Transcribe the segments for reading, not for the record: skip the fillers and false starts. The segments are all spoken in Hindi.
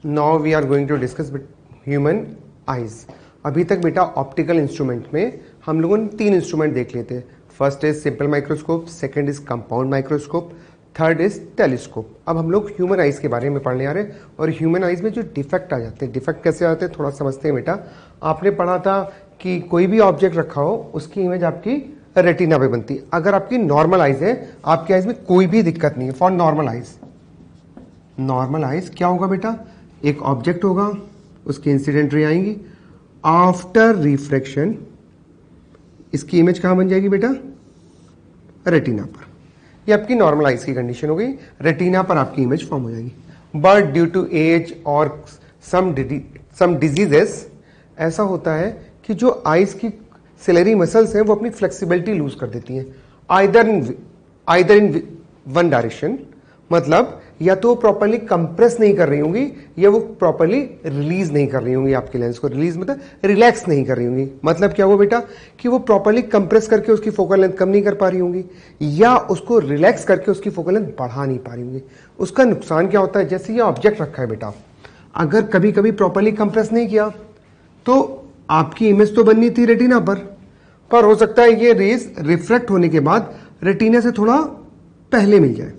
Now we are going to discuss human eyes. अभी तक बेटा ऑप्टिकल इंस्ट्रूमेंट में हम लोगों ने 3 इंस्ट्रूमेंट देख लिए थे। First is simple microscope, second is compound microscope, third is telescope. अब हम लोग ह्यूमन आइज के बारे में पढ़ने आ रहे हैं और ह्यूमन आइज में जो डिफेक्ट आ जाते हैं, डिफेक्ट कैसे आते हैं थोड़ा समझते हैं बेटा। आपने पढ़ा था कि कोई भी ऑब्जेक्ट रखा हो उसकी इमेज आपकी रेटिना पे बनती है। अगर आपकी नॉर्मल आइज है, आपकी आइज में कोई भी दिक्कत नहीं है। For normal eyes, normal eyes क्या होगा बेटा, एक ऑब्जेक्ट होगा, उसकी इंसिडेंट रे आएंगी, आफ्टर रिफ्रैक्शन इसकी इमेज कहां बन जाएगी बेटा, रेटिना पर। ये आपकी नॉर्मल आइज की कंडीशन हो गई, रेटिना पर आपकी इमेज फॉर्म हो जाएगी। बट ड्यू टू एज और सम डिजीजेस ऐसा होता है कि जो आइज की सिलेरी मसल्स हैं वो अपनी फ्लेक्सिबिलिटी लूज कर देती हैं, आइदर इन वन डायरेक्शन, मतलब या तो प्रॉपर्ली कंप्रेस नहीं कर रही होंगी या वो प्रॉपर्ली रिलीज नहीं कर रही होंगी। आपके लेंस को रिलीज मतलब रिलैक्स नहीं कर रही होंगी। मतलब क्या हुआ बेटा कि वो प्रॉपर्ली कंप्रेस करके उसकी फोकल लेंथ कम नहीं कर पा रही होंगी या उसको रिलैक्स करके उसकी फोकल लेंथ बढ़ा नहीं पा रही होंगी। उसका नुकसान क्या होता है, जैसे ये ऑब्जेक्ट रखा है बेटा, अगर कभी कभी प्रॉपर्ली कंप्रेस नहीं किया तो आपकी इमेज तो बननी थी रेटिना पर हो सकता है ये रेज रिफ्रैक्ट होने के बाद रेटिना से थोड़ा पहले मिल जाए।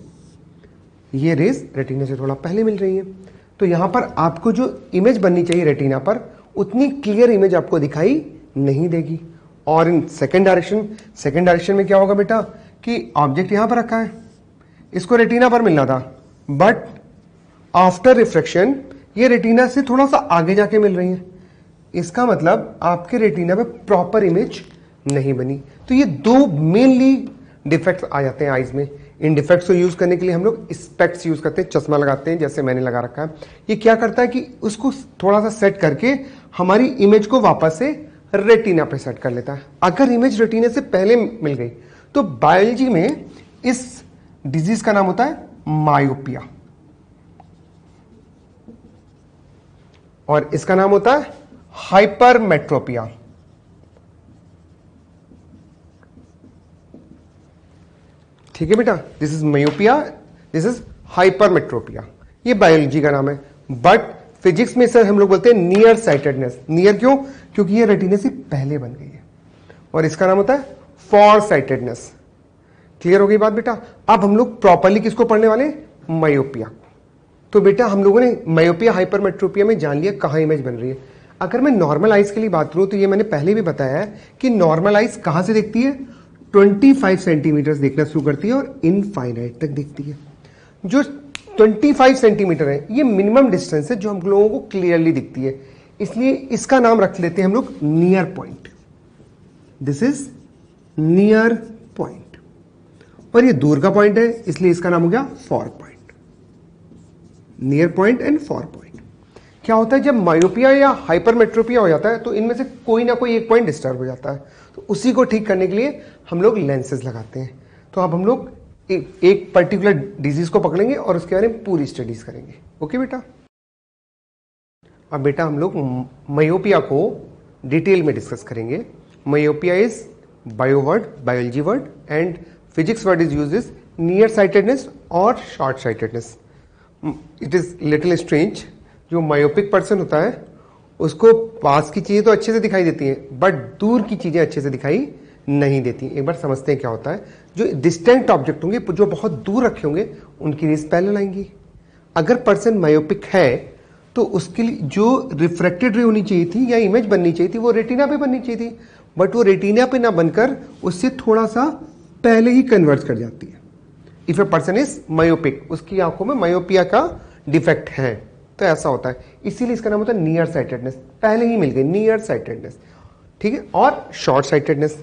ये रेज रेटिना से थोड़ा पहले मिल रही है, तो यहां पर आपको जो इमेज बननी चाहिए रेटिना पर उतनी क्लियर इमेज आपको दिखाई नहीं देगी। और इन सेकेंड डायरेक्शन में क्या होगा बेटा कि ऑब्जेक्ट यहां पर रखा है, इसको रेटिना पर मिलना था, बट आफ्टर रिफ्रैक्शन ये रेटिना से थोड़ा सा आगे जाके मिल रही है। इसका मतलब आपके रेटिना पे प्रॉपर इमेज नहीं बनी। तो ये 2 मेनली डिफेक्ट्स आ जाते हैं आइज में। इन डिफेक्ट्स को यूज करने के लिए हम लोग स्पेक्ट्स यूज करते हैं, चश्मा लगाते हैं, जैसे मैंने लगा रखा है। ये क्या करता है कि उसको थोड़ा सा सेट करके हमारी इमेज को वापस से रेटिना पे सेट कर लेता है। अगर इमेज रेटिना से पहले मिल गई तो बायोलॉजी में इस डिजीज का नाम होता है मायोपिया और इसका नाम होता है हाइपरमेट्रोपिया। ठीक है बेटा, this is myopia, this is hypermetropia. ये बायोलॉजी का नाम है, बट फिजिक्स में सर हम लोग बोलते हैं नियर साइटेडनेस। नियर क्यों, क्योंकि ये रेटिना से पहले बन गई है। और इसका नाम होता है फॉर साइटेडनेस। क्लियर हो गई बात बेटा। अब हम लोग प्रॉपर्ली किसको पढ़ने वाले हैं, मायोपिया। तो बेटा हम लोगों ने मायोपिया हाइपरमेट्रोपिया में जान लिया कहां इमेज बन रही है। अगर मैं नॉर्मल आइज के लिए बात करूं तो ये मैंने पहले भी बताया है कि नॉर्मल आइज कहां से देखती है, 25 सेंटीमीटर देखना शुरू करती है और इनफाइनाइट तक देखती है। जो 25 सेंटीमीटर है ये मिनिमम डिस्टेंस है जो हम लोगों को क्लियरली दिखती है, इसलिए इसका नाम रख लेते हैं हम लोग near point. This is near point. और ये दूर का पॉइंट है इसलिए इसका नाम हो गया for point. Near point and for point. क्या होता है जब मायोपिया या हाइपरमेट्रोपिया हो जाता है तो इनमें से कोई ना कोई एक पॉइंट डिस्टर्ब हो जाता है, तो उसी को ठीक करने के लिए हम लोग लेंसेज लगाते हैं। तो अब हम लोग एक पर्टिकुलर डिजीज को पकड़ेंगे और उसके बारे में पूरी स्टडीज करेंगे। ओके बेटा। अब बेटा हम लोग मायोपिया को डिटेल में डिस्कस करेंगे। Myopia is bio word, biology word, and physics word is used is near sightedness और short sightedness. It is little strange. जो मायोपिक पर्सन होता है उसको पास की चीजें तो अच्छे से दिखाई देती हैं बट दूर की चीजें अच्छे से दिखाई नहीं देती। एक बार समझते हैं क्या होता है। जो डिस्टेंट ऑब्जेक्ट होंगे, जो बहुत दूर रखे होंगे, उनकी रेस पहले लाएंगी। अगर पर्सन मायोपिक है तो उसके लिए जो रिफ्रैक्टेड रे होनी चाहिए थी या इमेज बननी चाहिए थी वो रेटिना पे बननी चाहिए थी, बट वो रेटिना पे ना बनकर उससे थोड़ा सा पहले ही कन्वर्ट कर जाती है। If A person is myopic, उसकी आंखों में मायोपिया का डिफेक्ट है, तो ऐसा होता है। इसीलिए इसका नाम होता है नियर साइटेडनेस, पहले ही मिल गई नियर साइटेडनेस। ठीक है। और शॉर्ट साइटेडनेस,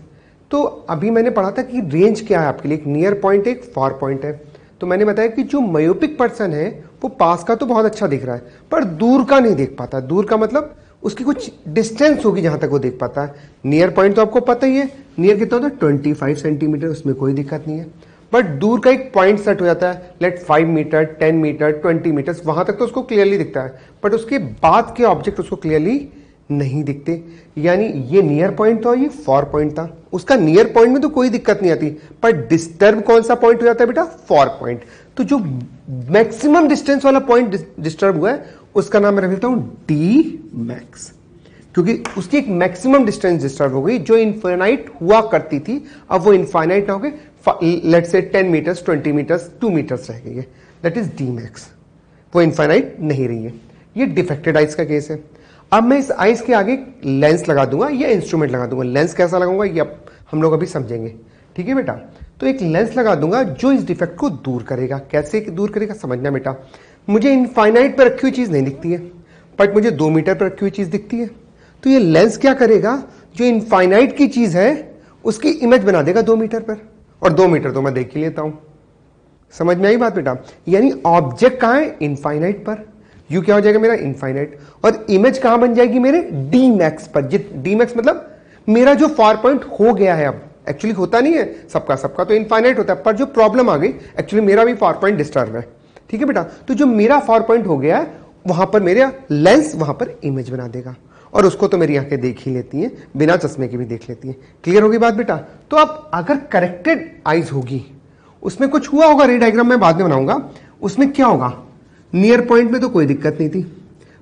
तो अभी मैंने पढ़ा था कि रेंज क्या है आपके लिए, एक नियर पॉइंट है, एक फार पॉइंट है। तो मैंने बताया कि जो मायोपिक पर्सन है वो पास का तो बहुत अच्छा दिख रहा है पर दूर का नहीं देख पाता। दूर का मतलब उसकी कुछ डिस्टेंस होगी जहां तक वो देख पाता है। नियर पॉइंट तो आपको पता ही है, नियर कितना होता है 25 सेंटीमीटर, उसमें कोई दिक्कत नहीं है। बट दूर का एक पॉइंट सेट हो जाता है, लेट 5 मीटर, 10 मीटर, 20 मीटर, वहां तक तो उसको क्लियरली दिखता है, बट उसके बाद के ऑब्जेक्ट उसको क्लियरली नहीं दिखते। यानी ये नियर पॉइंट था, ये फॉर पॉइंट था। उसका नियर पॉइंट में तो कोई दिक्कत नहीं आती, पर डिस्टर्ब कौन सा पॉइंट हो जाता है बेटा, फॉर पॉइंट। तो जो मैक्सिमम डिस्टेंस वाला पॉइंट डिस्टर्ब हुआ है उसका नाम मैं रख देता हूं डी मैक्स, क्योंकि उसकी एक मैक्सिमम डिस्टेंस डिस्टर्ब हो गई जो इनफाइनाइट हुआ करती थी, अब वो इनफाइनाइट ना हो गई, let's say 10 metres 20 metres 2 metres रह गई है, दैट इज डी मैक्स, वो इनफाइनाइट नहीं रही है। ये डिफेक्टेड आइस का केस है। अब मैं इस आइस के आगे लेंस लगा दूंगा या इंस्ट्रूमेंट लगा दूंगा, लेंस कैसा लगाऊंगा ये अब हम लोग अभी समझेंगे, ठीक है बेटा। तो एक लेंस लगा दूंगा जो इस डिफेक्ट को दूर करेगा। कैसे दूर करेगा समझना बेटा। मुझे इनफाइनाइट पर रखी हुई चीज नहीं दिखती है, बट मुझे 2 मीटर पर रखी हुई चीज दिखती है, तो ये लेंस क्या करेगा, जो इनफाइनाइट की चीज है उसकी इमेज बना देगा 2 मीटर पर, और 2 मीटर तो मैं देख ही लेता हूं। समझ में आई बात बेटा। यानी ऑब्जेक्ट कहां है, इनफाइनाइट पर, यू क्या हो जाएगा मेरा इनफाइनाइट, और इमेज कहां बन जाएगी मेरे डी मैक्स पर। डी मैक्स मतलब मेरा जो फार पॉइंट हो गया है, अब एक्चुअली होता नहीं है सबका तो इनफाइनाइट होता है, पर जो प्रॉब्लम आ गई एक्चुअली मेरा भी फार पॉइंट डिस्टर्ब है, ठीक है बेटा। तो जो मेरा फार पॉइंट हो गया है वहां पर मेरा लेंस वहां पर इमेज बना देगा, और उसको तो मेरी आंखें देख ही लेती हैं, बिना चश्मे के भी देख लेती हैं। क्लियर होगी बात बेटा। तो अब अगर करेक्टेड आइज होगी, उसमें कुछ हुआ होगा, रे डायग्राम में बाद में बनाऊंगा, उसमें क्या होगा, नियर पॉइंट में तो कोई दिक्कत नहीं थी,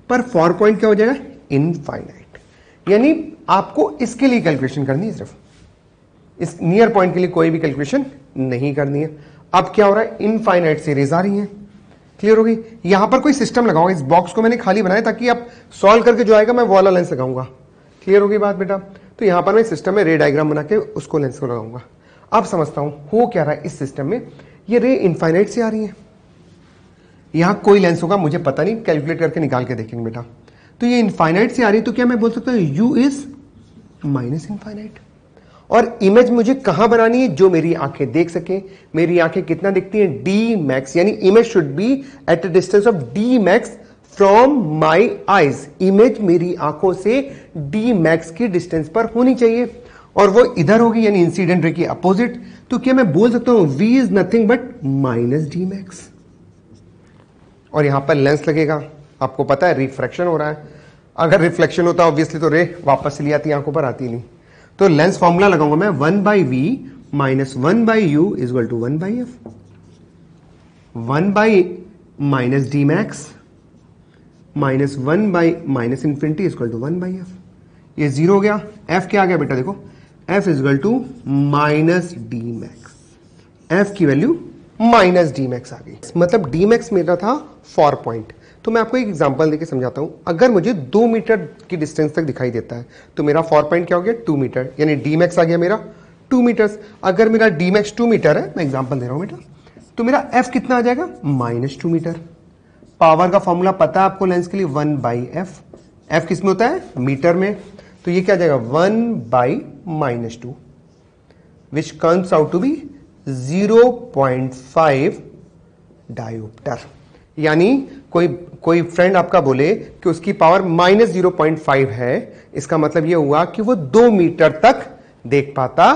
पर फॉर पॉइंट क्या हो जाएगा, इनफाइनाइट। यानी आपको इसके लिए कैलकुलेशन करनी है, सिर्फ इस नियर पॉइंट के लिए कोई भी कैलकुलेशन नहीं करनी है। अब क्या हो रहा है, इनफाइनाइट से रेज आ रही है। क्लियर होगी। यहां पर कोई सिस्टम लगाऊंगा, इस बॉक्स को मैंने खाली बनाया ताकि आप सॉल्व करके जो आएगा मैं वो वाला लेंस लगाऊंगा। क्लियर होगी बात बेटा। तो यहां पर मैं सिस्टम में रे डायग्राम बना के उसको लेंस को लगाऊंगा। अब समझता हूं हो क्या रहा है इस सिस्टम में, ये रे इनफाइनाइट से आ रही है, यहां कोई लेंस होगा मुझे पता नहीं, कैलकुलेट करके निकाल के देखेंगे बेटा। तो ये इनफाइनाइट से आ रही है, तो क्या मैं बोल सकता हूं यू इज माइनस इनफाइनाइट, और इमेज मुझे कहां बनानी है, जो मेरी आंखें देख सके। मेरी आंखें कितना दिखती हैं, डी मैक्स, यानी image should be at a distance of D max from my eyes. Image मेरी आंखों से डी मैक्स की डिस्टेंस पर होनी चाहिए, और वो इधर होगी यानी इंसिडेंट रे की अपोजिट। तो क्या मैं बोल सकता हूं v is nothing but minus D max, और यहां पर लेंस लगेगा, आपको पता है रिफ्रैक्शन हो रहा है, अगर रिफ्लेक्शन होता ऑब्वियसली तो रे वापस चली आती, आंखों पर आती नहीं। तो लेंस फॉर्मूला लगाऊंगा मैं 1/v minus 1/u is equal to 1/f, 1 by minus D max minus 1 by minus infinity is equal to 1/f। ये जीरो हो गया, f क्या आ गया बेटा, देखो f is equal to minus D max, f की वैल्यू माइनस डी मैक्स आ गई, मतलब डी मैक्स मेरा था फॉर पॉइंट। तो मैं आपको एक एग्जांपल देके समझाता हूं। अगर मुझे 2 मीटर की डिस्टेंस तक दिखाई देता है तो मेरा फॉर पॉइंट क्या हो गया, 2 मीटर, यानी डी मैक्स आ गया मेरा 2 मीटर्स। अगर मेरा डी मैक्स 2 मीटर है, मैं एग्जांपल दे रहा हूं बेटा, तो मेरा एफ कितना आ जाएगा, -2 मीटर। पावर का फॉर्मूला पता है आपको लेंस के लिए, 1/f, एफ किस में होता है, मीटर में, तो ये क्या आ जाएगा 1/-2, which comes out to be 0.5 dioptre. यानी कोई फ्रेंड आपका बोले कि उसकी पावर -0.5 है, इसका मतलब यह हुआ कि वो 2 मीटर तक देख पाता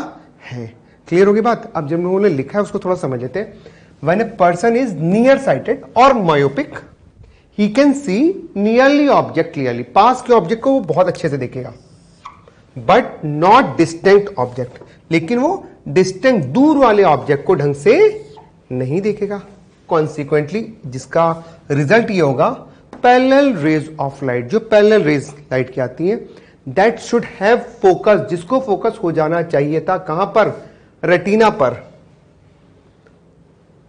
है। क्लियर होगी बात। अब जब उन्होंने लिखा है उसको थोड़ा समझ लेते हैं। When a person is near sighted और myopic, he can see nearly object clearly, पास के ऑब्जेक्ट को वो बहुत अच्छे से देखेगा, बट नॉट डिस्टेंट ऑब्जेक्ट, लेकिन वो डिस्टेंट दूर वाले ऑब्जेक्ट को ढंग से नहीं देखेगा। कॉन्सिक्वेंटली जिसका रिजल्ट ये होगा, पैरेलल रेज ऑफ लाइट, जो पैरेलल रेज लाइट की आती है, दैट शुड हैव फोकस, जिसको फोकस हो जाना चाहिए था कहां पर, रेटिना पर,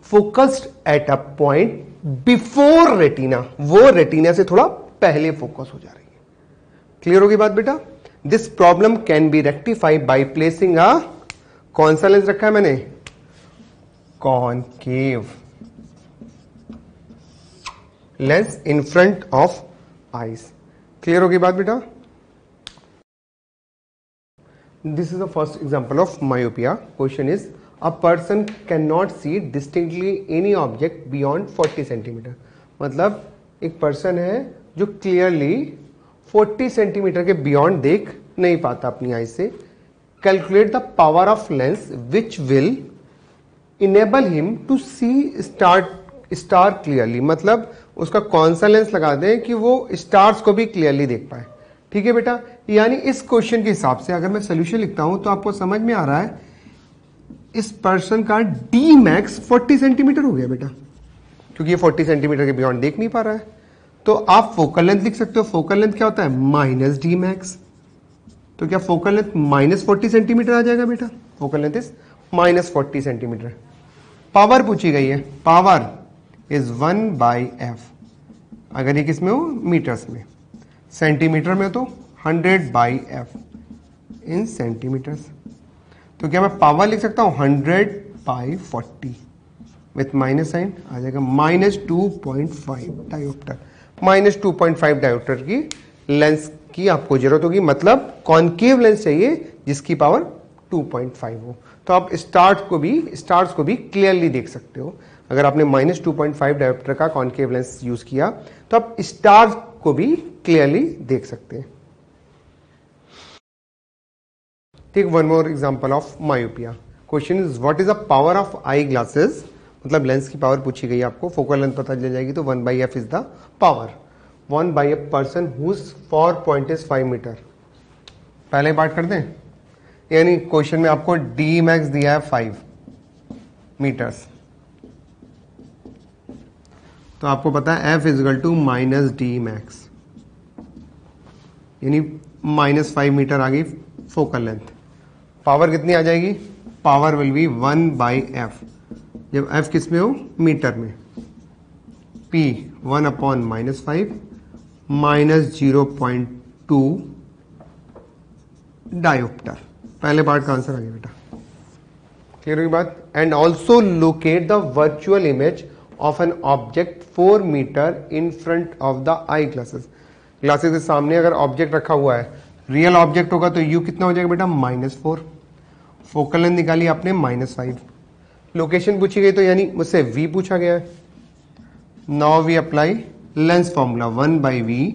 focused at a point before retina, वो रेटिना से थोड़ा पहले फोकस हो जा रही है। क्लियर होगी बात बेटा। This problem can be rectified by placing a, कौन सा लेंस रखा है मैंने, concave lens in front of eyes. Clear होगी बात बेटा। This is the first example of myopia. Question is, a person can not see distinctly any object beyond 40 centimetre. मतलब एक पर्सन है जो क्लियरली 40 सेंटीमीटर के बियॉन्ड देख नहीं पाता अपनी आई से। Calculate the power of lens which will enable him to see star clearly, मतलब उसका कौन सा लेंस लगा दें कि वो स्टार्स को भी क्लियरली देख पाए। ठीक है बेटा। यानी इस क्वेश्चन के हिसाब से अगर मैं सोल्यूशन लिखता हूं तो आपको समझ में आ रहा है, इस पर्सन का डी मैक्स 40 सेंटीमीटर हो गया बेटा, क्योंकि ये 40 सेंटीमीटर के बियॉन्ड देख नहीं पा रहा है। तो आप फोकल लेंथ लिख सकते हो। फोकल लेंथ क्या होता है? Minus D max. तो क्या फोकल लेंथ माइनस 40 सेंटीमीटर आ जाएगा बेटा? Focal length is minus 40 centimetre. Power पूछी गई है, पावर इज 1/f। अगर ये किस में हो? मीटर्स में। सेंटीमीटर में तो 100/f इन सेंटीमीटर्स। तो क्या मैं पावर लिख सकता हूं 100/40 विथ माइनस साइन, आ जाएगा -2.5 डायोप्टर। -2.5 डायोप्टर की लेंस की आपको जरूरत होगी, मतलब कॉन्केव लेंस चाहिए जिसकी पावर 2.5 हो। तो आप स्टार्स को भी क्लियरली देख सकते हो। अगर आपने -2.5 डायोप्टर का कॉन्केव लेंस यूज किया तो आप स्टार्स को भी क्लियरली देख सकते हैं। Take one more example of myopia. Question is what is the power of eye glasses, मतलब लेंस की पावर पूछी गई आपको, फोकल लेंथ पता चल जाएगी। तो 1/f is the power 1/a person whose far point is 5 metre. पहले पार्ट कर दें, यानी क्वेश्चन में आपको डी मैक्स दिया है 5 मीटर्स, तो आपको पता है f is equal to minus D max, यानी -5 मीटर आ गई फोकल लेंथ। पावर कितनी आ जाएगी? पावर विल बी 1/f, जब f किस में हो? मीटर में। p 1/-5 -0.2 dioptre. पहले पार्ट का आंसर आ गया बेटा। क्लियर हुई बात? And also locate the virtual image of an object 4 metre in front of the eye glasses. Glasses के सामने अगर ऑब्जेक्ट रखा हुआ है, रियल ऑब्जेक्ट होगा तो u कितना हो जाएगा बेटा? -4। फोकल लेंथ निकाली आपने -5। लोकेशन पूछी गई तो यानी मुझसे v पूछा गया है। Now we apply lens formula 1/v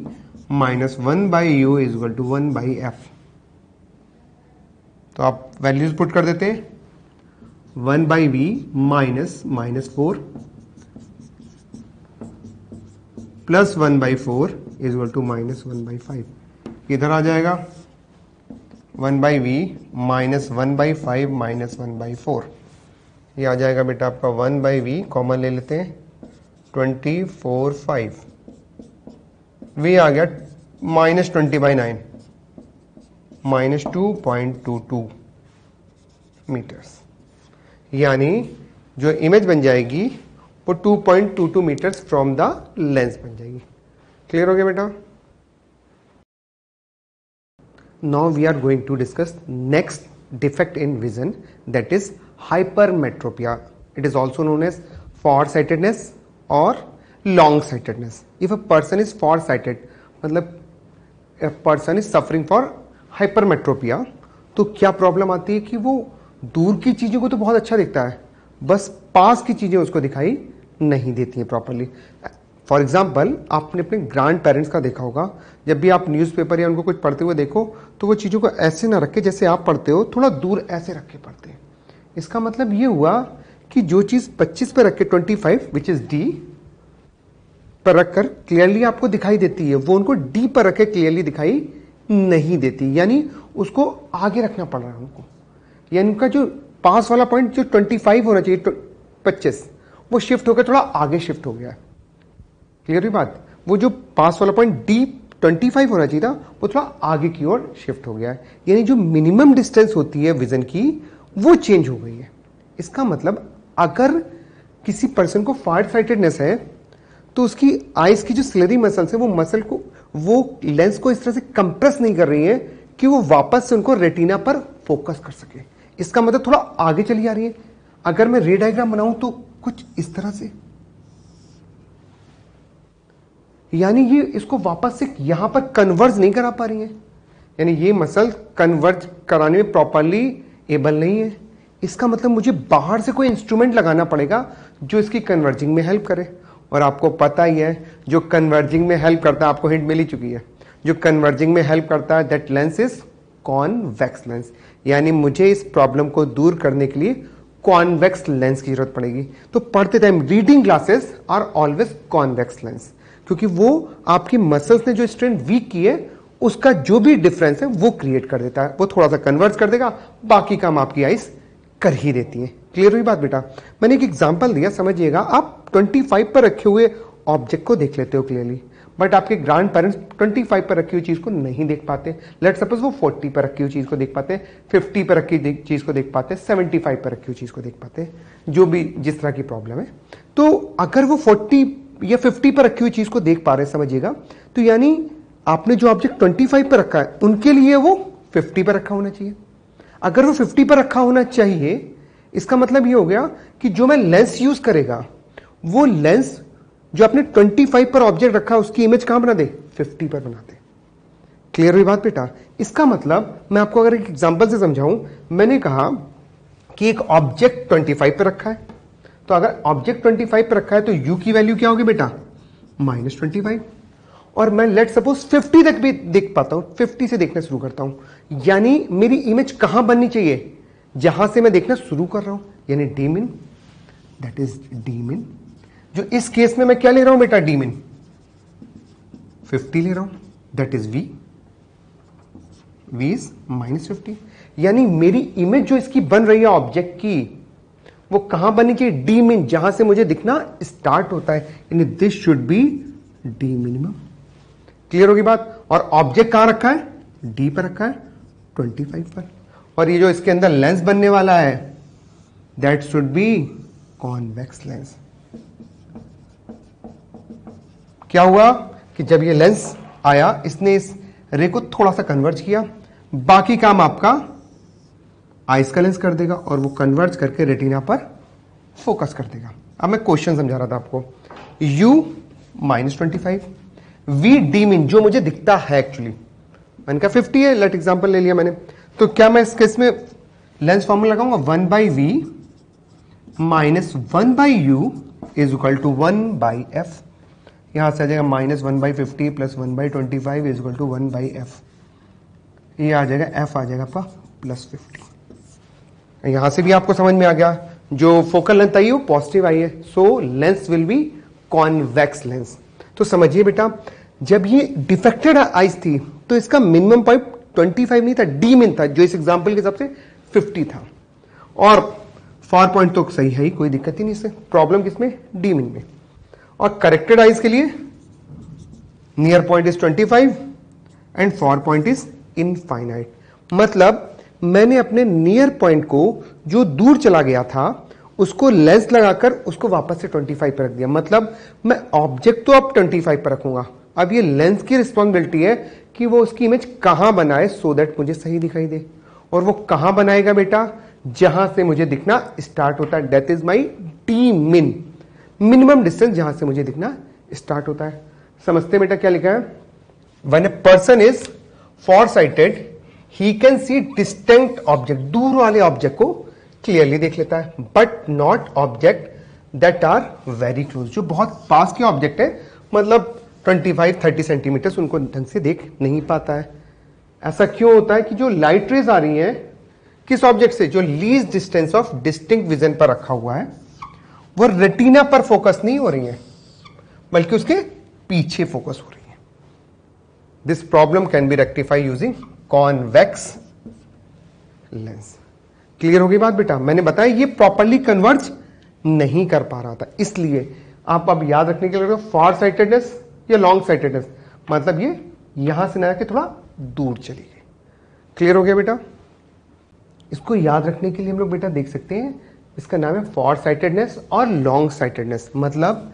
minus 1/u is equal to 1/f। तो आप वैल्यूज पुट कर देते हैं। 1/v minus -4 plus 1/4 is equal to -1/5। इधर आ जाएगा 1/v माइनस 1/5 माइनस 1/4। ये आ जाएगा बेटा आपका 1/v, कॉमन ले लेते हैं, 24/5। v आ गया -20/9 -2.22 मीटर्स, यानी जो इमेज बन जाएगी वो 2.22 मीटर्स फ्रॉम द लेंस बन जाएगी। क्लियर हो गया बेटा? Now we are going to discuss next defect in vision, that is hypermetropia. It is also known as far-sightedness or long-sightedness. If a person is far-sighted, मतलब a person is suffering for hypermetropia, तो क्या प्रॉब्लम आती है कि वो दूर की चीजों को तो बहुत अच्छा दिखता है, बस पास की चीजें उसको दिखाई नहीं देती हैं प्रॉपरली। फॉर एग्जाम्पल, आपने अपने ग्रैंड पेरेंट्स का देखा होगा, जब भी आप न्यूज़पेपर या उनको कुछ पढ़ते हुए देखो तो वो चीज़ों को ऐसे ना रखे जैसे आप पढ़ते हो, थोड़ा दूर ऐसे रख के पढ़ते हैं। इसका मतलब ये हुआ कि जो चीज़ 25 पे रख के 25 विच इज डी पर रखकर क्लियरली आपको दिखाई देती है, वो उनको डी पर रख के क्लियरली दिखाई नहीं देती, यानी उसको आगे रखना पड़ रहा है उनको। यानी उनका जो पास वाला पॉइंट जो 25 होना चाहिए 25, वो शिफ्ट होकर थोड़ा आगे शिफ्ट हो गया है। क्लियर हुई बात? वो जो पास वाला पॉइंट डी 25 होना चाहिए था, वो थोड़ा आगे की ओर शिफ्ट हो गया है, यानी जो मिनिमम डिस्टेंस होती है विजन की वो चेंज हो गई है। इसका मतलब अगर किसी पर्सन को फार साइटेडनेस है तो उसकी आईज की जो सिलेरी मसल्स है, वो मसल को, वो लेंस को इस तरह से कंप्रेस नहीं कर रही है कि वो वापस से उनको रेटिना पर फोकस कर सके। इसका मतलब थोड़ा आगे चली जा रही है। अगर मैं रे डायग्राम बनाऊं तो कुछ इस तरह से, यानी ये इसको वापस से यहां पर कन्वर्ज नहीं करा पा रही है, यानी ये मसल कन्वर्ज कराने में प्रॉपरली एबल नहीं है। इसका मतलब मुझे बाहर से कोई इंस्ट्रूमेंट लगाना पड़ेगा जो इसकी कन्वर्जिंग में हेल्प करे। और आपको पता ही है जो कन्वर्जिंग में हेल्प करता है, आपको हिंट मिल ही चुकी है, जो कन्वर्जिंग में हेल्प करता है that lens is convex lens, यानी मुझे इस प्रॉब्लम को दूर करने के लिए कॉन्वेक्स लेंस की जरूरत पड़ेगी। तो पढ़ते time reading glasses are always convex lens, क्योंकि वो आपकी मसल्स ने जो स्ट्रेंथ वीक की है उसका जो भी डिफरेंस है वो क्रिएट कर देता है, वो थोड़ा सा कन्वर्ट कर देगा, बाकी काम आपकी आइस कर ही देती है। क्लियर हुई बात बेटा? मैंने एक एग्जांपल दिया, समझिएगा। आप 25 पर रखे हुए ऑब्जेक्ट को देख लेते हो क्लियरली, बट आपके ग्रैंड पेरेंट्स 25 पर रखी हुई चीज को नहीं देख पाते। लेट सपोज वो 40 पर रखी हुई चीज को देख पाते, 50 पर रखी चीज को देख पाते, 75 पर रखी हुई चीज को देख पाते, जो भी जिस तरह की प्रॉब्लम है। तो अगर वो 40 या 50 पर रखी हुई चीज को देख पा रहे, समझिएगा, तो यानी आपने जो ऑब्जेक्ट 25 पर रखा है उनके लिए वो 50 पर रखा होना चाहिए। अगर वो 50 पर रखा होना चाहिए, इसका मतलब ये हो गया कि जो मैं लेंस यूज करेगा वो लेंस जो आपने 25 पर ऑब्जेक्ट रखा उसकी इमेज कहां बना दे, 50 पर बना दे। क्लियर हुई बात बेटा? इसका मतलब मैं आपको अगर एक एग्जांपल से समझाऊं, मैंने कहा कि एक ऑब्जेक्ट 25 पर रखा है, तो अगर ऑब्जेक्ट 25 पर रखा है तो u की वैल्यू क्या होगी बेटा, -25। और मैं लेट सपोज 50 तक भी देख पाता हूं, 50 से देखना शुरू करता हूं, यानी मेरी इमेज कहां बननी चाहिए, जहां से मैं देखना शुरू कर रहा हूं, यानी डी मिन, दैट इज डी मिन। जो इस केस में मैं क्या ले रहा हूं बेटा, डी मिन 50 ले रहा हूं, that is v, v is -50। यानी मेरी इमेज जो इसकी बन रही है ऑब्जेक्ट की, वो कहां बननी चाहिए, डी मिन, जहां से मुझे दिखना स्टार्ट होता है, यानी this should be D minimum. Clear होगी बात? और ऑब्जेक्ट कहां रखा है, डी पर रखा है, 25 पर। और ये जो इसके अंदर लेंस बनने वाला है, that should be convex lens. क्या हुआ कि जब ये लेंस आया, इसने इस रे को थोड़ा सा कन्वर्ज किया, बाकी काम आपका आइस का लेंस कर देगा और वो कन्वर्ज करके रेटिना पर फोकस कर देगा। अब मैं क्वेश्चन समझा रहा था आपको, u -25, v डी मिन जो मुझे दिखता है एक्चुअली, मैंने कहा 50 है, लेट एग्जांपल ले लिया मैंने, तो क्या मैं इस केस में लेंस फॉर्मूला लगाऊंगा, 1/v -1/u is equal to 1/f। यहां से आ जाएगा -1/50 plus 1/25 is equal to 1/f। ये आ जाएगा, f आ जाएगा आपका +50। यहां से भी आपको समझ में आ गया, जो फोकल लेंथ आई है वो पॉजिटिव आई है, so lens will be convex lens. तो समझिए बेटा, जब ये डिफेक्टेड आइज थी तो इसका मिनिमम पॉइंट 25 नहीं था, डी मिन था, जो इस एग्जांपल के हिसाब से 50 था। और फार पॉइंट तो सही है ही, कोई दिक्कत ही नहीं इससे। प्रॉब्लम किसमें, डी मिन में। और करेक्टेड आइज के लिए near point is 25 and far point is infinite. मतलब मैंने अपने नियर पॉइंट को जो दूर चला गया था उसको लेंस लगाकर उसको वापस से 25 पर रख दिया। मतलब मैं ऑब्जेक्ट तो अब 25 पर रखूंगा, अब ये लेंस की रिस्पॉन्सिबिलिटी है कि वो उसकी इमेज कहां बनाए सो दैट मुझे सही दिखाई दे। और वो कहां बनाएगा बेटा, जहां से मुझे दिखना स्टार्ट होता है, दैट इज माई डी मिन, मिनिमम डिस्टेंस जहां से मुझे दिखना स्टार्ट होता है। समझते बेटा क्या लिखा है, when a person is far sighted he can see distinct object, दूर वाले ऑब्जेक्ट को क्लियरली देख लेता है, but not object that are very close, जो बहुत पास के ऑब्जेक्ट है, मतलब 25-30 सेंटीमीटर, उनको ढंग से देख नहीं पाता है। ऐसा क्यों होता है कि जो लाइट रेज आ रही है किस ऑब्जेक्ट से, जो least distance of distinct vision पर रखा हुआ है, वो रेटिना पर फोकस नहीं हो रही है बल्कि उसके पीछे फोकस हो रही है। This problem can B rectify using convex lens. Clear हो गई बात बेटा? मैंने बताया ये प्रॉपरली कन्वर्ज नहीं कर पा रहा था, इसलिए आप अब याद रखने के लिए फार साइटेडनेस या लॉन्ग साइटेडनेस, मतलब ये यहां से ना आके थोड़ा दूर चली गई। क्लियर हो गया बेटा? इसको याद रखने के लिए हम लोग बेटा देख सकते हैं, इसका नाम है फार साइटेडनेस और लॉन्ग साइटेडनेस। मतलब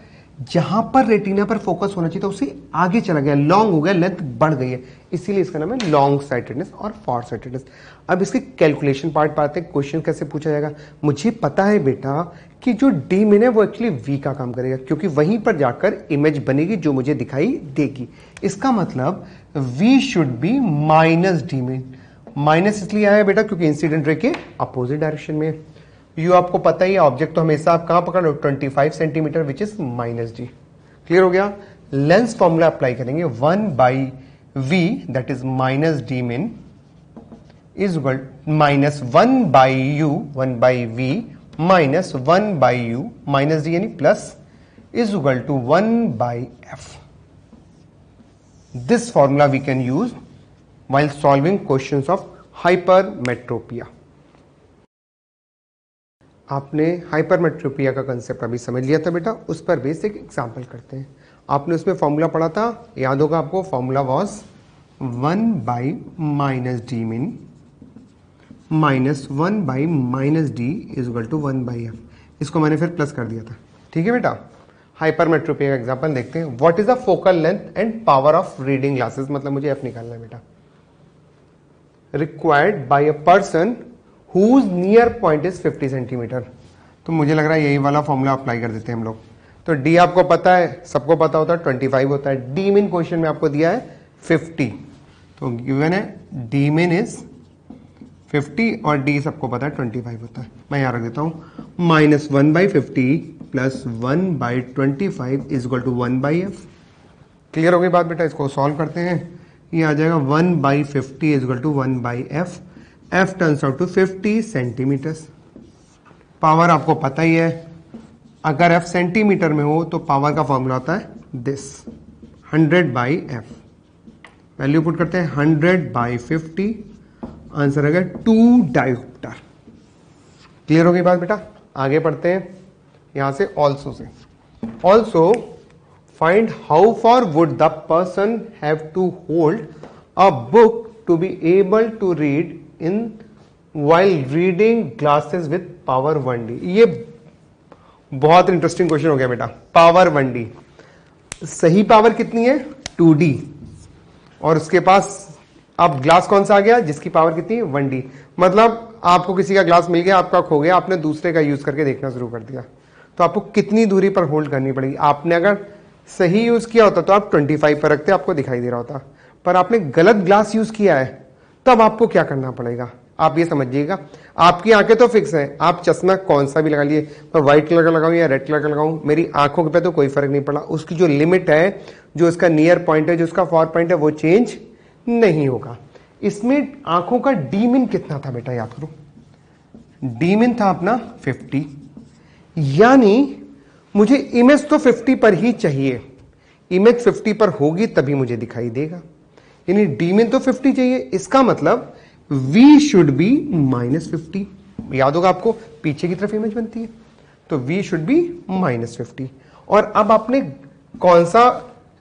जहां पर रेटिना पर फोकस होना चाहिए था उससे आगे चला गया, लॉन्ग हो गया, लेंथ बढ़ गई है, इसीलिए इसका नाम है लॉन्ग साइटेडनेस और फार साइटेडनेस। अब इसके कैलकुलेशन पार्ट पाते हैं, क्वेश्चन कैसे पूछा जाएगा। मुझे पता है बेटा कि जो डी मिन है वो एक्चुअली वी का काम करेगा, क्योंकि वहीं पर जाकर इमेज बनेगी जो मुझे दिखाई देगी। इसका मतलब we should be minus D min. Minus इसलिए आया बेटा क्योंकि इंसिडेंट रे के अपोजिट डायरेक्शन में। यू आपको पता ही है, ऑब्जेक्ट तो हमेशा आप कहां पकड़ लो, 25 centimetre which is -d। Clear हो गया? लेंस फॉर्मूला अप्लाई करेंगे, 1/v that is -d min is equal -1/u 1/v minus 1/u minus d यानी plus is equal to 1/f। This formula we can use while solving questions of hypermetropia। आपने हाइपरमेट्रोपिया का कंसेप्ट अभी समझ लिया था बेटा, उस पर बेसिक एग्जांपल करते हैं। आपने उसमें फॉर्मूला पढ़ा था, याद होगा आपको, formula was 1 by minus D min minus 1 by minus D is equal to 1 by F. इसको मैंने फिर प्लस कर दिया था। ठीक है बेटा, हाइपरमेट्रोपिया का एग्जांपल देखते हैं। What is the focal length and power of reading glasses, मतलब मुझे एफ निकालना है बेटा। Required by a person whose near point is 50 centimetre. तो मुझे लग रहा है यही वाला फॉर्मूला अप्लाई कर देते हैं हम लोग। तो डी आपको पता है, सबको पता होता है 25 होता है। डी मीन क्वेश्चन में आपको दिया है 50, तो गिवन है डी मीन इज 50 और डी सबको पता है 25 होता है। मैं यहां रख देता हूं minus 1 by 50 plus 1 by 25 is equal to 1 by F. Clear हो गई बात बेटा? इसको सॉल्व करते हैं, ये आ जाएगा 1 by 50 is equal to 1 by F. F turns out to 50 centimetres. Power आपको पता ही है, अगर एफ सेंटीमीटर में हो तो पावर का फॉर्मूला होता है this 100 by F. Value put करते हैं 100 बाई 50, आंसर है 2 डायोप्टर। क्लियर हो गई बात बेटा? आगे पढ़ते हैं यहां से ऑल्सो से। Also find how far would the person have to hold a book to be able to read in while reading glasses with power 1D। ये बहुत इंटरेस्टिंग क्वेश्चन हो गया बेटा। पावर 1D, सही पावर कितनी है? 2D, और उसके पास अब ग्लास कौन सा आ गया जिसकी पावर कितनी है? 1D। मतलब आपको किसी का ग्लास मिल गया, आपका खो गया, आपने दूसरे का यूज करके देखना शुरू कर दिया, तो आपको कितनी दूरी पर होल्ड करनी पड़ेगी? आपने अगर सही यूज किया होता तो आप 25 पर रखते, आपको दिखाई दे रहा होता, पर आपने गलत ग्लास यूज किया है, तब आपको क्या करना पड़ेगा? आप ये समझिएगा, आपकी आंखें तो फिक्स है, आप चश्मा कौन सा भी लगा लिए, मैं व्हाइट कलर का लगाऊं या रेड कलर का लगाऊं, मेरी आंखों पे तो कोई फर्क नहीं पड़ा। उसकी जो लिमिट है, जो उसका नियर पॉइंट है, जो उसका फार पॉइंट है, वो चेंज नहीं होगा। इसमें आंखों का डी मिन कितना था बेटा? याद करो, डी मिन था अपना 50, यानी मुझे इमेज तो 50 पर ही चाहिए। इमेज 50 पर होगी तभी मुझे दिखाई देगा, यानी डी मिन तो 50 चाहिए। इसका मतलब V शुड बी -50। याद होगा आपको, पीछे की तरफ इमेज बनती है, तो V शुड बी -50। और अब आपने कौन सा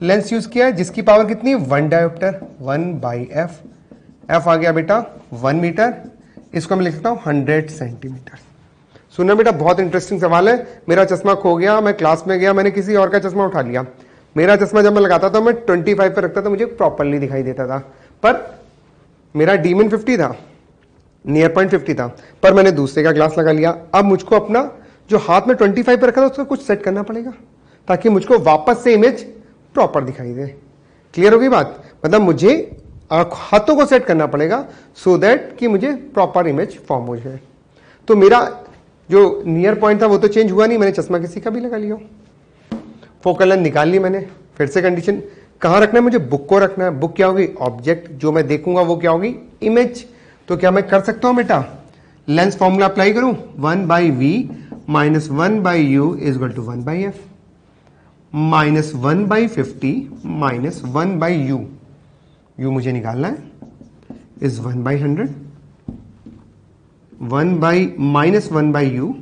लेंस यूज किया है जिसकी पावर कितनी है? 1 डायोप्टर, 1 बाई एफ। एफ आ गया बेटा 1 मीटर, इसको मैं लिख सकता हूं 100 सेंटीमीटर। सुनना बेटा, बहुत इंटरेस्टिंग सवाल है। मेरा चश्मा खो गया, मैं क्लास में गया, मैंने किसी और का चश्मा उठा लिया। मेरा चश्मा जब मैं लगाता था, मैं 25 पर रखता था, मुझे प्रॉपरली दिखाई देता था, पर मेरा डी मिन 50 था, नियर पॉइंट 50 था, पर मैंने दूसरे का ग्लास लगा लिया। अब मुझको अपना जो हाथ में 25 पर रखा था उसका कुछ सेट करना पड़ेगा ताकि मुझको वापस से इमेज प्रॉपर दिखाई दे। क्लियर हो गई बात? मतलब मुझे हाथों को सेट करना पड़ेगा सो दैट कि मुझे प्रॉपर इमेज फॉर्म हो जाए। तो मेरा जो नियर पॉइंट था वो तो चेंज हुआ नहीं, मैंने चश्मा किसी का भी लगा लिया। फोकल लेंथ निकाल ली मैंने। फिर से कंडीशन, कहां रखना है मुझे? बुक को रखना है। बुक क्या होगी? ऑब्जेक्ट। जो मैं देखूंगा वो क्या होगी? इमेज। तो क्या मैं कर सकता हूं बेटा? लेंस फॉर्मूला अप्लाई करूं, 1 by v minus 1 by u is equal to 1 by f, minus 1 by 50 minus 1 by u, u मुझे निकालना है, is 1 by 100, 1 by minus 1 by u,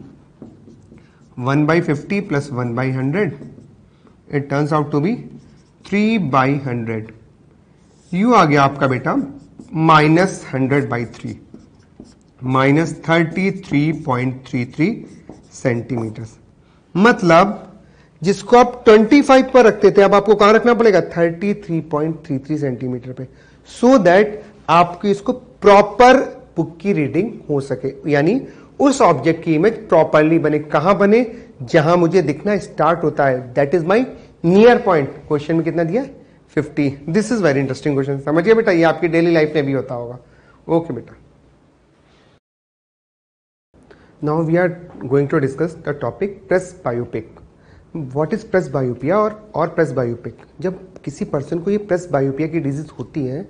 1 by 50 plus 1 by 100, it turns out to be 3 by 100। U आ गया आपका बेटा माइनस 100 बाई 3, माइनस 33.33 सेंटीमीटर। मतलब जिसको आप 25 पर रखते थे, अब आपको कहां रखना पड़ेगा? 33.33 सेंटीमीटर पे, सो दैट आपकी इसको प्रॉपर बुक की रीडिंग हो सके, यानी उस ऑब्जेक्ट की इमेज प्रॉपरली बने। कहां बने? जहां मुझे दिखना स्टार्ट होता है, that is my near point. Question में कितना दिया है? 50। This is very interesting question, समझिए बेटा, ये आपकी डेली लाइफ में भी होता होगा। ओके बेटा, now we are going to discuss the topic presbyopic. What is presbyopia और प्रेस बायोपिक? जब किसी पर्सन को ये प्रेस बायोपिया की डिजीज होती है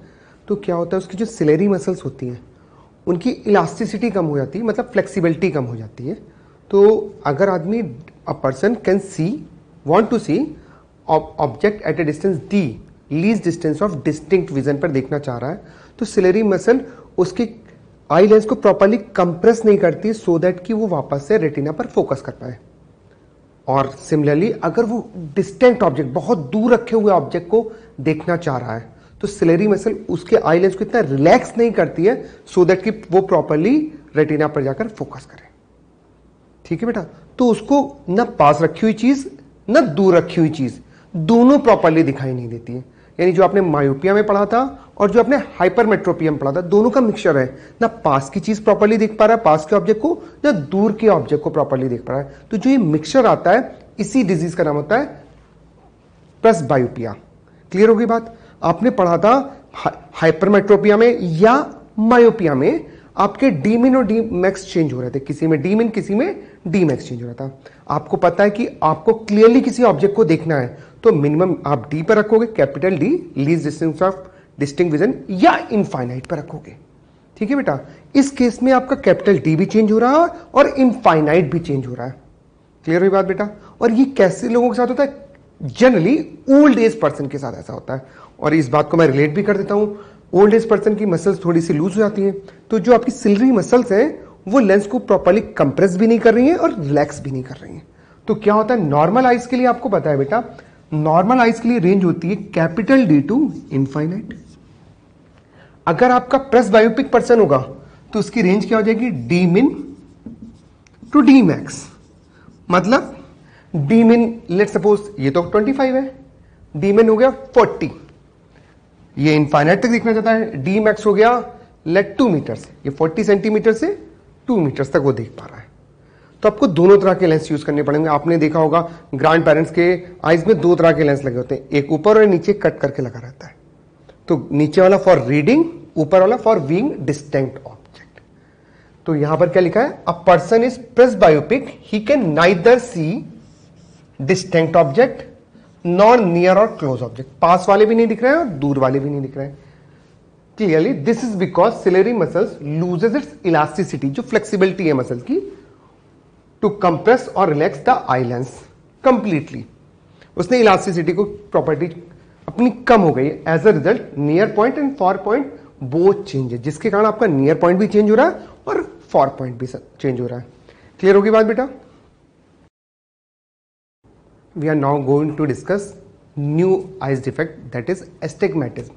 तो क्या होता है, उसकी जो सिलेरी मसल्स होती हैं उनकी इलास्टिसिटी कम हो जाती है, मतलब फ्लेक्सिबिलिटी कम हो जाती है। तो अगर आदमी, a person can see, want to see object at a distance D, least distance of distinct vision पर देखना चाह रहा है, तो सिलेरी मसल उसकी आई लेंस को प्रॉपरली कंप्रेस नहीं करती सो दैट कि वो वापस से रेटिना पर फोकस कर पाए। और सिमिलरली अगर वो डिस्टेंट ऑब्जेक्ट, बहुत दूर रखे हुए ऑब्जेक्ट को देखना चाह रहा है, तो सिलेरी मसल उसके आई लेंस को इतना रिलैक्स नहीं करती है सो दैट कि वो प्रॉपरली रेटिना पर जाकर फोकस करे। ठीक है बेटा, तो उसको ना पास रखी हुई चीज ना दूर रखी हुई चीज दोनों प्रॉपरली दिखाई नहीं देती है। यानी जो आपने मायोपिया में पढ़ा था और जो आपने हाइपरमेट्रोपिया में पढ़ा था, दोनों का मिक्सचर है। ना पास की चीज प्रॉपरली देख पा रहा है, पास के ऑब्जेक्ट को, ना दूर के ऑब्जेक्ट को प्रॉपरली देख पा रहा है। तो जो ये मिक्सचर आता है, इसी डिजीज का नाम होता है प्रेसबायोपिया। क्लियर होगी बात? आपने पढ़ा था हाइपरमेट्रोपिया में या मायोपिया में आपके डी मिन और डी मैक्स चेंज हो रहे थे, किसी में डी मिन किसी में डी मैक्स चेंज हो रहा था। आपको पता है कि आपको क्लियरली किसी ऑब्जेक्ट को देखना है तो मिनिमम आप डी पर रखोगे, capital D, least distance of distinct vision, या इनफाइनाइट पर रखोगे। ठीक है बेटा, इस केस में आपका कैपिटल डी भी चेंज हो रहा है और इनफाइनाइट भी चेंज हो रहा है। क्लियर हुई बात बेटा? और ये कैसे लोगों के साथ होता है? जनरली ओल्ड एज पर्सन के साथ ऐसा होता है, और इस बात को मैं रिलेट भी कर देता हूं। ओल्ड एज पर्सन की मसल्स थोड़ी सी लूज हो जाती हैं, तो जो आपकी सिलरी मसल्स हैं वो लेंस को प्रॉपर्ली कंप्रेस भी नहीं कर रही हैं और रिलैक्स भी नहीं कर रही हैं। तो क्या होता है, नॉर्मल आइज के लिए आपको पता है बेटा, नॉर्मल आइज के लिए रेंज होती है कैपिटल डी टू इनफाइनाइट। अगर आपका प्रेसबायोपिक पर्सन होगा तो उसकी रेंज क्या हो जाएगी, डी मिन टू डी मैक्स। मतलब डी मिन लेट सपोज ये तो 25 है, डी मिन हो गया 40, ये इनफाइनाइट तक देखना चाहता है, डी मैक्स हो गया लेट 2 मीटर्स, ये 40 सेंटीमीटर से 2 मीटर्स तक वो देख पा रहा है। तो आपको दोनों तरह के लेंस यूज करने पड़ेंगे। आपने देखा होगा ग्रैंड पेरेंट्स के आईज में 2 तरह के लेंस लगे होते हैं, एक ऊपर और नीचे कट करके लगा रहता है। तो नीचे वाला फॉर रीडिंग, ऊपर वाला फॉर व्यूइंग डिस्टिंक्ट ऑब्जेक्ट। तो यहां पर क्या लिखा है, a person is presbyopic, he can neither see distinct object nor near और क्लोज ऑब्जेक्ट। पास वाले भी नहीं दिख रहे हैं और दूर वाले भी नहीं दिख रहे हैं। Clearly this is because ciliary muscles loses its elasticity, जो फ्लेक्सिबिलिटी है मसल की, टू कंप्रेस और relax the eye lens completely. उसने इलास्टिसिटी को प्रॉपर्टी अपनी कम हो गई। As a result near point and far point both change है, जिसके कारण आपका नियर पॉइंट भी चेंज हो रहा है और फार पॉइंट भी चेंज हो रहा है। क्लियर होगी बात बेटा? We are now going to discuss new eyes defect, that is astigmatism.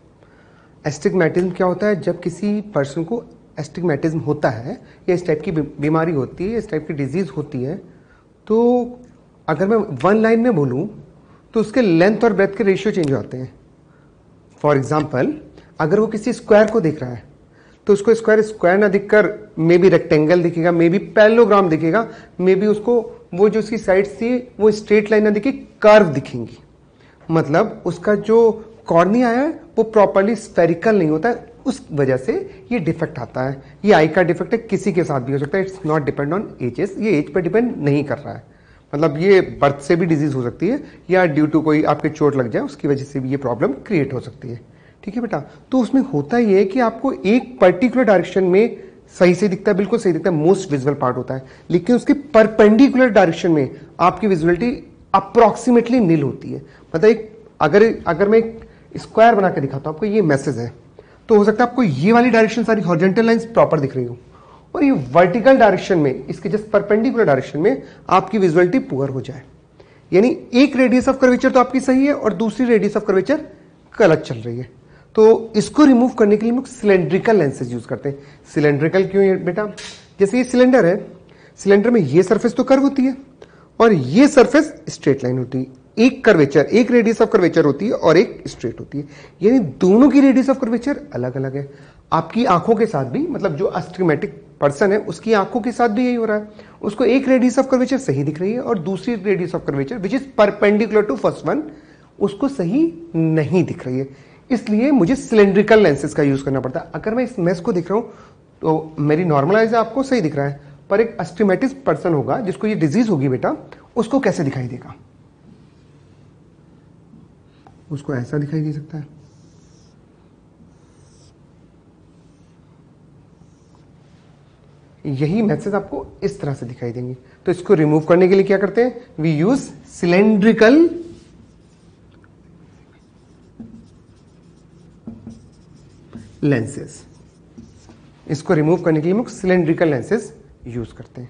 Astigmatism क्या होता है? जब किसी पर्सन को एस्टिग्मेटिज्म होता है या इस टाइप की बीमारी होती है, इस टाइप की डिजीज होती है, तो अगर मैं वन लाइन में बोलूं तो उसके लेंथ और ब्रेथ के रेशियो चेंज होते हैं। फॉर एग्जाम्पल, अगर वो किसी स्क्वायर को देख रहा है तो उसको स्क्वायर स्क्वायर ना दिखकर मे बी रेक्टेंगल दिखेगा, मे बी पैरेललोग्राम दिखेगा, मे बी उसको वो जो उसकी साइड थी वो स्ट्रेट लाइन ना दिखे, कर्व दिखेंगी। मतलब उसका जो कॉर्निया है वो प्रॉपर्ली स्फेरिकल नहीं होता है, उस वजह से ये डिफेक्ट आता है। ये आई का डिफेक्ट है, किसी के साथ भी हो सकता है। It's not depend on edges, ये एज पर डिपेंड नहीं कर रहा है। मतलब ये बर्थ से भी डिजीज हो सकती है या ड्यू टू कोई आपके चोट लग जाए उसकी वजह से भी ये प्रॉब्लम क्रिएट हो सकती है। ठीक है बेटा? तो उसमें होता ये है कि आपको एक पर्टिकुलर डायरेक्शन में सही से दिखता है, बिल्कुल सही दिखता है, मोस्ट विजुअल पार्ट होता है, लेकिन उसके परपेंडिकुलर डायरेक्शन में आपकी विजुअलिटी अप्रोक्सीमेटली नील होती है। मतलब अगर मैं एक स्क्वायर बना के दिखाता हूं आपको, ये मैसेज है, तो हो सकता है आपको ये वाली डायरेक्शन सारी हॉरिजॉन्टल लाइंस प्रॉपर दिख रही हो और ये वर्टिकल डायरेक्शन में, इसके जस्ट परपेंडिकुलर डायरेक्शन में आपकी विजुअलिटी पुअर हो जाए। यानी एक रेडियस ऑफ कर्वेचर तो आपकी सही है और दूसरी रेडियस ऑफ कर्वेचर गलत चल रही है। तो इसको रिमूव करने के लिए हम लोग सिलेंड्रिकल लेंसेज यूज करते हैं। सिलेंड्रिकल क्यों है बेटा? जैसे ये सिलेंडर है, सिलेंडर में ये सरफेस तो कर्व होती है और ये सरफेस स्ट्रेट लाइन होती है। एक कर्वेचर, एक रेडियस ऑफ कर्वेचर होती है और एक स्ट्रेट होती है, यानी दोनों की रेडियस ऑफ कर्वेचर अलग अलग है। आपकी आंखों के साथ भी, मतलब जो अस्टिग्मेटिक पर्सन है उसकी आंखों के साथ भी यही हो रहा है। उसको एक रेडियस ऑफ कर्वेचर सही दिख रही है और दूसरी radius of curvature which is perpendicular to first one उसको सही नहीं दिख रही है। इसलिए मुझे सिलेंड्रिकल लेंसेज का यूज करना पड़ता है। अगर मैं इस मेस को देख रहा हूं तो मेरी नॉर्मल आइज आपको सही दिख रहा है, पर एक अस्टिग्मेटिक पर्सन होगा जिसको ये डिजीज होगी बेटा, उसको कैसे दिखाई देगा? उसको ऐसा दिखाई दे सकता है। यही मैसेज आपको इस तरह से दिखाई देंगे। तो इसको रिमूव करने के लिए क्या करते हैं? We use cylindrical lenses. इसको रिमूव करने के लिए हम लोग सिलेंड्रिकल लेंसेज यूज करते हैं।